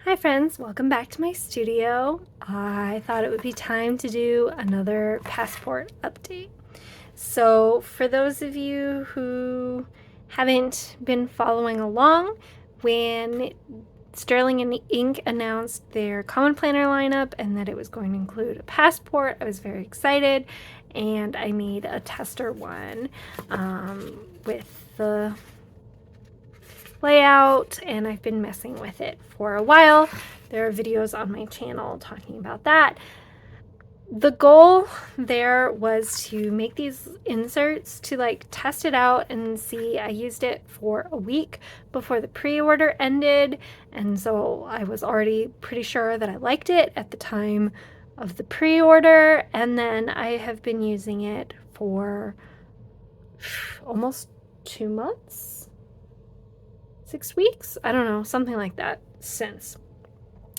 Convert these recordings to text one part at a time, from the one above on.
Hi friends, welcome back to my studio. I thought it would be time to do another passport update. So for those of you who haven't been following along, when Sterling and Ink announced their Common Planner lineup and that it was going to include a passport, I was very excited, and I made a tester one with the layout, and I've been messing with it for a while. There are videos on my channel talking about that. The goal there was to make these inserts to test it out and see. I used it for a week before the pre-order ended, and so I was already pretty sure that I liked it at the time of the pre-order, and then I have been using it for almost 2 months. 6 weeks? I don't know, something like that since.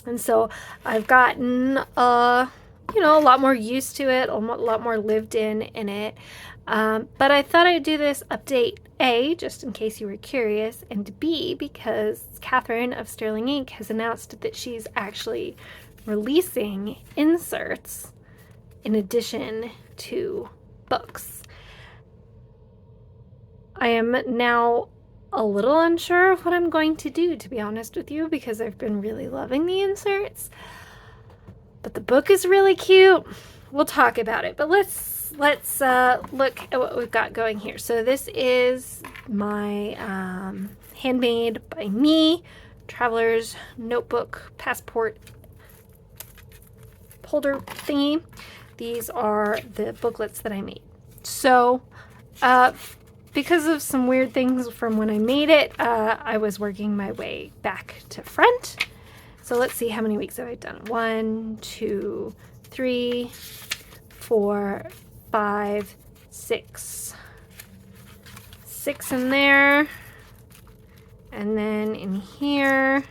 And so I've gotten, a lot more used to it, a lot more lived in it. But I thought I'd do this update, A, just in case you were curious, and B, because Catherine of Sterling Ink has announced that she's actually releasing inserts in addition to books. I am now a little unsure of what I'm going to do, to be honest with you, because I've been really loving the inserts. But the book is really cute. We'll talk about it, but let's look at what we've got going here. So this is my handmade by me traveler's notebook passport holder thingy. These are the booklets that I made. So because of some weird things from when I made it, I was working my way back to front. So let's see, how many weeks have I done? 1, 2, 3, 4, 5, 6. 6 in there. And then in here,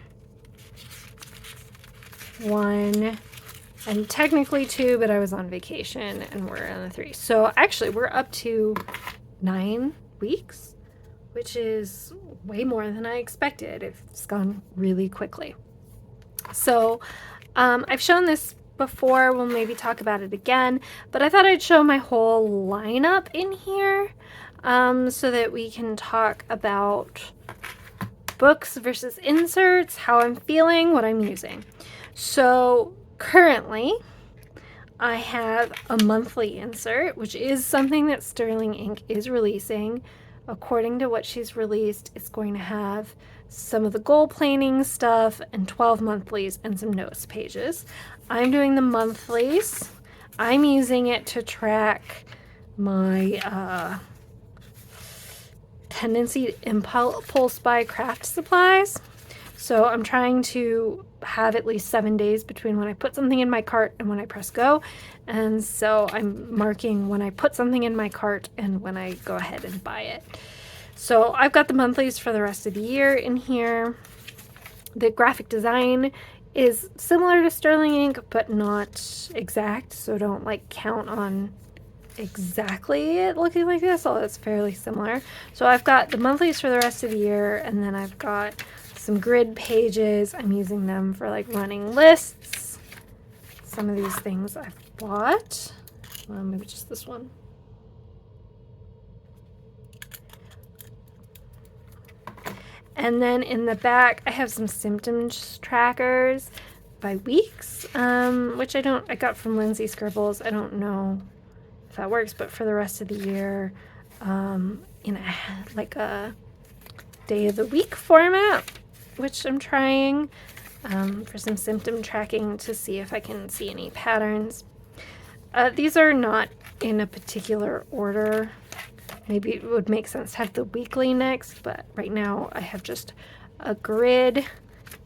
1. And technically 2, but I was on vacation and we're on the 3. So actually we're up to 9 weeks, which is way more than I expected. It's gone really quickly. So I've shown this before. We'll maybe talk about it again, but I thought I'd show my whole lineup in here so that we can talk about books versus inserts, how I'm feeling, what I'm using. So currently I have a monthly insert, which is something that Sterling Ink is releasing. According to what she's released, it's going to have some of the goal planning stuff and 12 monthlies and some notes pages. I'm doing the monthlies. I'm using it to track my tendency impulse buy craft supplies. So I'm trying to have at least 7 days between when I put something in my cart and when I press go. And so I'm marking when I put something in my cart and when I go ahead and buy it. So I've got the monthlies for the rest of the year in here. The graphic design is similar to Sterling Ink, but not exact. So don't count on exactly it looking like this, although it's fairly similar. So I've got the monthlies for the rest of the year, and then I've got some grid pages. I'm using them for running lists. Some of these things I've bought. Well, maybe just this one. And then in the back, I have some symptoms trackers by weeks, which I got from Lindsay Scribbles. I don't know if that works, but for the rest of the year, in a day of the week format, which I'm trying for some symptom tracking to see if I can see any patterns. These are not in a particular order. Maybe it would make sense to have the weekly next, but right now I have just a grid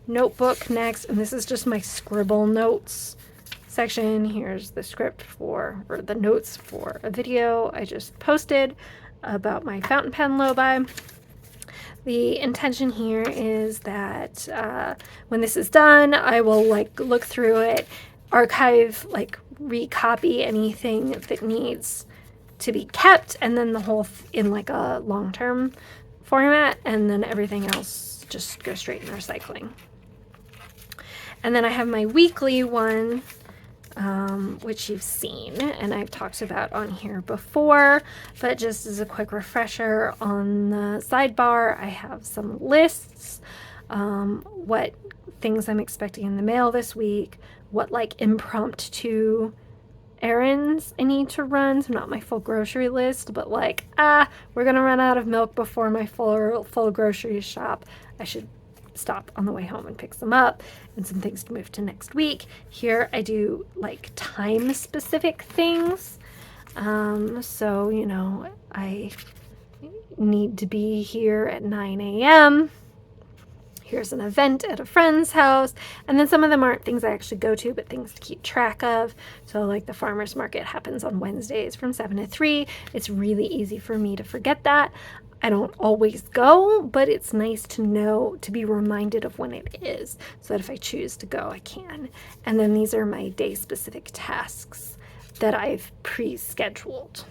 notebook next, and this is just my scribble notes section. Here's the script or the notes for a video I just posted about my fountain pen lobi. The intention here is that when this is done, I will look through it, archive, recopy anything that needs to be kept, and then the whole in a long-term format, and then everything else just go straight in recycling. And then I have my weekly one, which you've seen and I've talked about on here before, but just as a quick refresher, on the sidebar I have some lists, what things I'm expecting in the mail this week, what like impromptu errands I need to run, so not my full grocery list, but like, we're gonna run out of milk before my full grocery shop. I should stop on the way home and pick some up, and some things to move to next week. Here I do like time specific things. So, you know, I need to be here at 9 a.m. Here's an event at a friend's house. And then some of them aren't things I actually go to, but things to keep track of. So like the farmer's market happens on Wednesdays from 7 to 3. It's really easy for me to forget that. I don't always go, but it's nice to know, to be reminded of when it is, so that if I choose to go, I can. And then these are my day-specific tasks that I've pre-scheduled,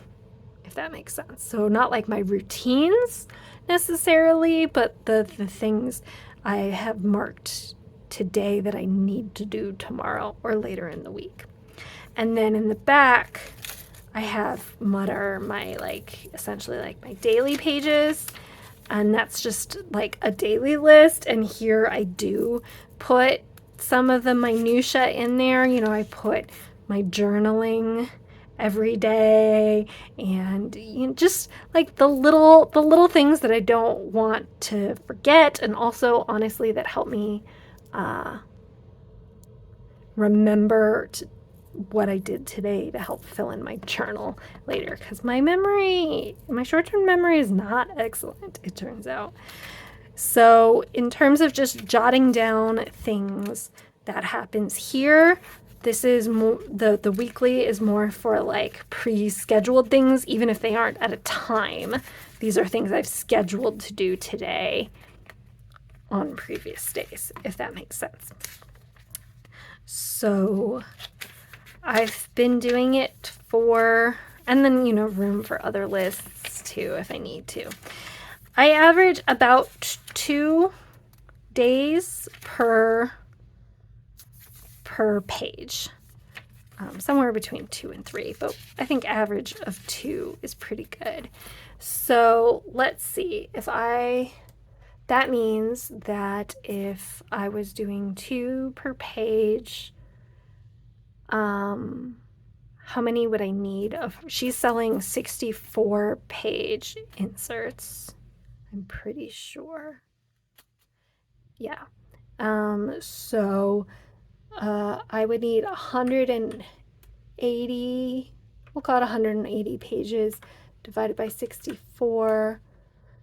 if that makes sense. So not like my routines necessarily, but the things I have marked today that I need to do tomorrow or later in the week. And then in the back, I have what are my essentially my daily pages, and that's just like a daily list. And here I do put some of the minutia in there. You know, I put my journaling every day, and you know, just like the little things that I don't want to forget, and also honestly that help me remember what I did today to help fill in my journal later, because my short-term memory is not excellent, it turns out. So in terms of just jotting down things that happens here, this is more, the weekly is more for like pre-scheduled things, even if they aren't at a time. These are things I've scheduled to do today on previous days, if that makes sense. So I've been doing it and then, you know, room for other lists too if I need to. I average about 2 days per page, somewhere between 2 and 3, but I think average of 2 is pretty good. So let's see, that means that if I was doing 2 per page, how many would I need she's selling 64 page inserts, I'm pretty sure. Yeah. So I would need 180, we'll call it 180 pages divided by 64.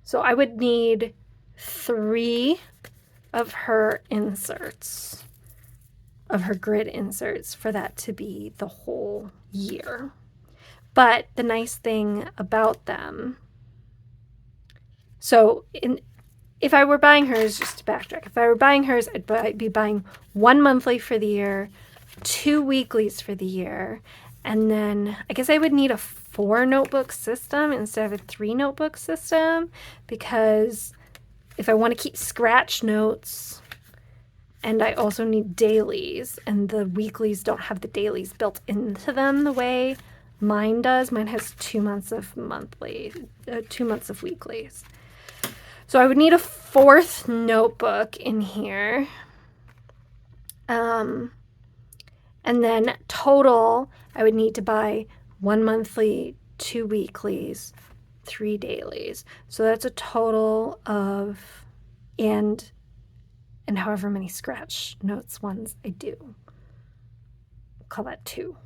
So I would need 3 of her inserts, of her grid inserts, for that to be the whole year. But the nice thing about them, so if I were buying hers, just to backtrack, if I were buying hers, I'd be buying 1 monthly for the year, 2 weeklies for the year, and then I guess I would need a 4 notebook system instead of a 3 notebook system, because if I want to keep scratch notes, and I also need dailies, and the weeklies don't have the dailies built into them the way mine does. Mine has 2 months of 2 months of weeklies. So I would need a 4th notebook in here. And then total, I would need to buy 1 monthly, 2 weeklies, 3 dailies. So that's a total of, and however many scratch notes ones I do. We'll call that 2.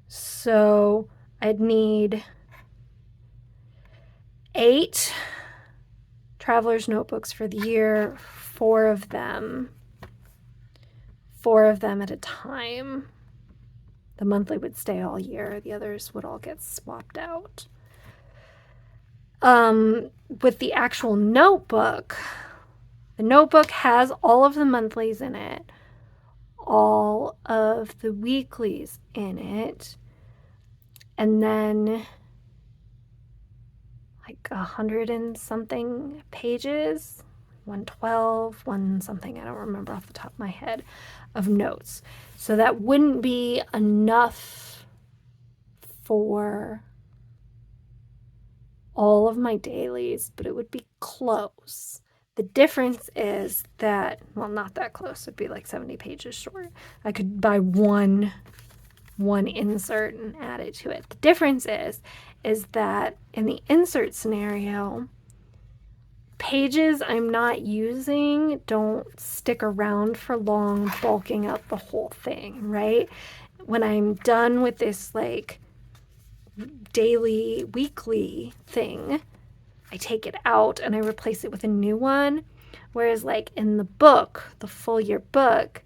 So I'd need 8 traveler's notebooks for the year, 4 of them at a time. The monthly would stay all year, the others would all get swapped out. With the actual notebook, the notebook has all of the monthlies in it, all of the weeklies in it, and then like 100 and something pages, 112, one something, I don't remember off the top of my head, of notes. So that wouldn't be enough for all of my dailies, but it would be close. The difference is that, well, not that close. It'd be like 70 pages short. I could buy one insert and add it to it. The difference is that in the insert scenario, pages I'm not using don't stick around for long, bulking up the whole thing, right? When I'm done with this like daily, weekly thing, I take it out and I replace it with a new one. Whereas like in the book, the full year book,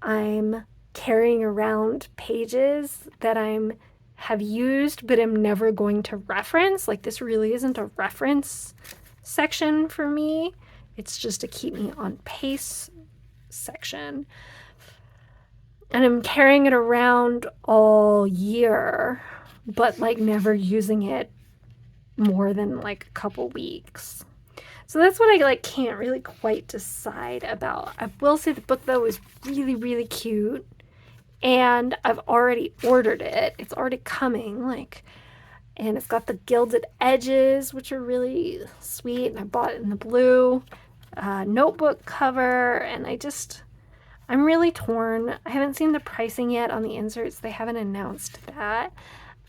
I'm carrying around pages that have used but am never going to reference. Like this really isn't a reference section for me. It's just a keep me on pace section. And I'm carrying it around all year, but like never using it more than like a couple weeks. So that's what I like can't really quite decide about. I will say the book though is really, really cute. And I've already ordered it. It's already coming, like, and it's got the gilded edges, which are really sweet. And I bought it in the blue notebook cover, and I'm really torn. I haven't seen the pricing yet on the inserts. They haven't announced that.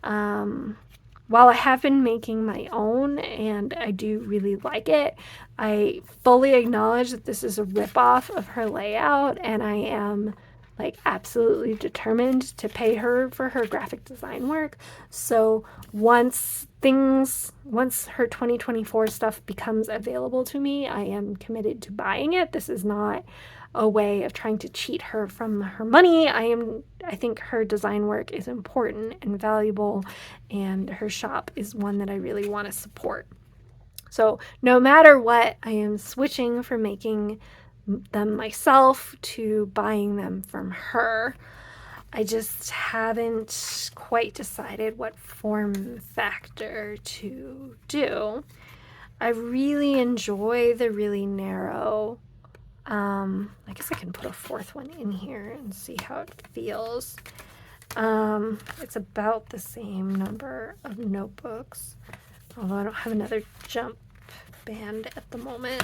While I have been making my own and I do really like it, I fully acknowledge that this is a ripoff of her layout, and I am like absolutely determined to pay her for her graphic design work. So once her 2024 stuff becomes available to me, I am committed to buying it. This is not a way of trying to cheat her from her money. I think her design work is important and valuable, and her shop is one that I really want to support. So no matter what, I am switching from making them myself to buying them from her. I just haven't quite decided what form factor to do. I really enjoy the really narrow, I guess I can put a fourth one in here and see how it feels. It's about the same number of notebooks, although I don't have another jump band at the moment.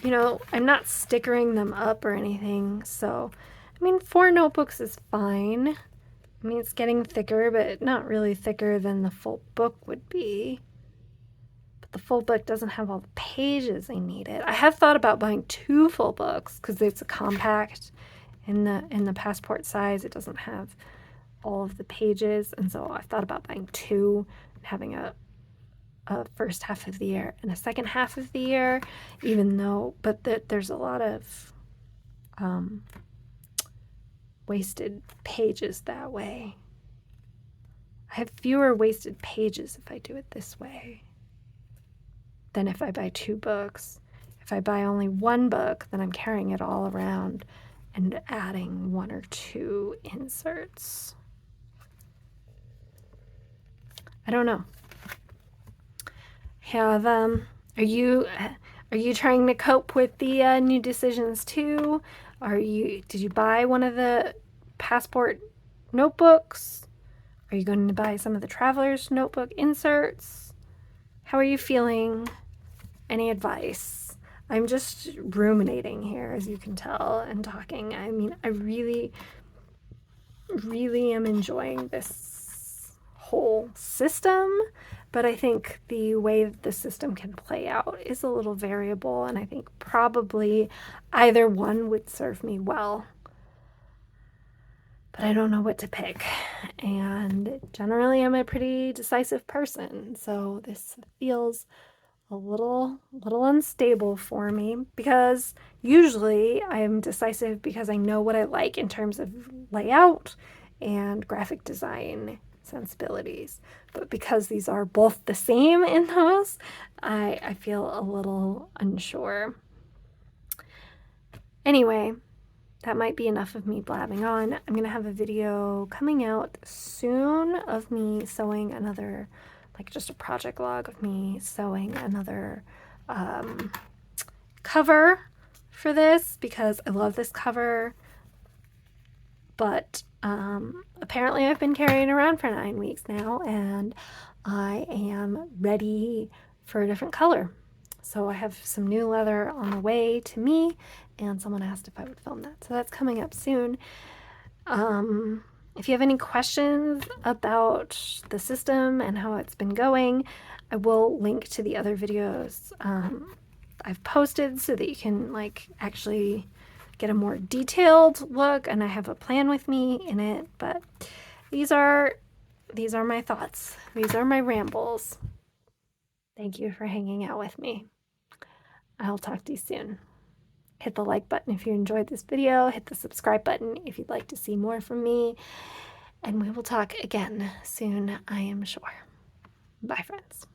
You know, I'm not stickering them up or anything, so, I mean, 4 notebooks is fine. I mean, it's getting thicker, but not really thicker than the full book would be. But the full book doesn't have all the pages I needed. I have thought about buying 2 full books because it's a compact in the passport size. It doesn't have all of the pages, and so I thought about buying 2 and having a first half of the year and a second half of the year, but there's a lot of wasted pages that way. I have fewer wasted pages if I do it this way than if I buy 2 books. If I buy only 1 book, then I'm carrying it all around and adding 1 or 2 inserts. I don't know. Are you trying to cope with the new decisions too? Did you buy one of the passport notebooks? Are you going to buy some of the traveler's notebook inserts? How are you feeling? Any advice? I'm just ruminating here, as you can tell, and talking. I mean, I really, really am enjoying this whole system, but I think the way that the system can play out is a little variable, and I think probably either one would serve me well. But I don't know what to pick, and generally I'm a pretty decisive person, so this feels a little unstable for me, because usually I'm decisive because I know what I like in terms of layout and graphic design sensibilities. But because these are both the same in those, I feel a little unsure. Anyway, that might be enough of me blabbing on. I'm going to have a video coming out soon of me sewing another like just a project log of me sewing another cover for this because I love this cover, but apparently I've been carrying it around for 9 weeks now and I am ready for a different color. So I have some new leather on the way to me, and someone asked if I would film that. So that's coming up soon. If you have any questions about the system and how it's been going, I will link to the other videos I've posted so that you can like actually get a more detailed look, and I have a plan with me in it. But these are my thoughts. These are my rambles. Thank you for hanging out with me. I'll talk to you soon. Hit the like button if you enjoyed this video. Hit the subscribe button if you'd like to see more from me. And we will talk again soon, I am sure. Bye, friends.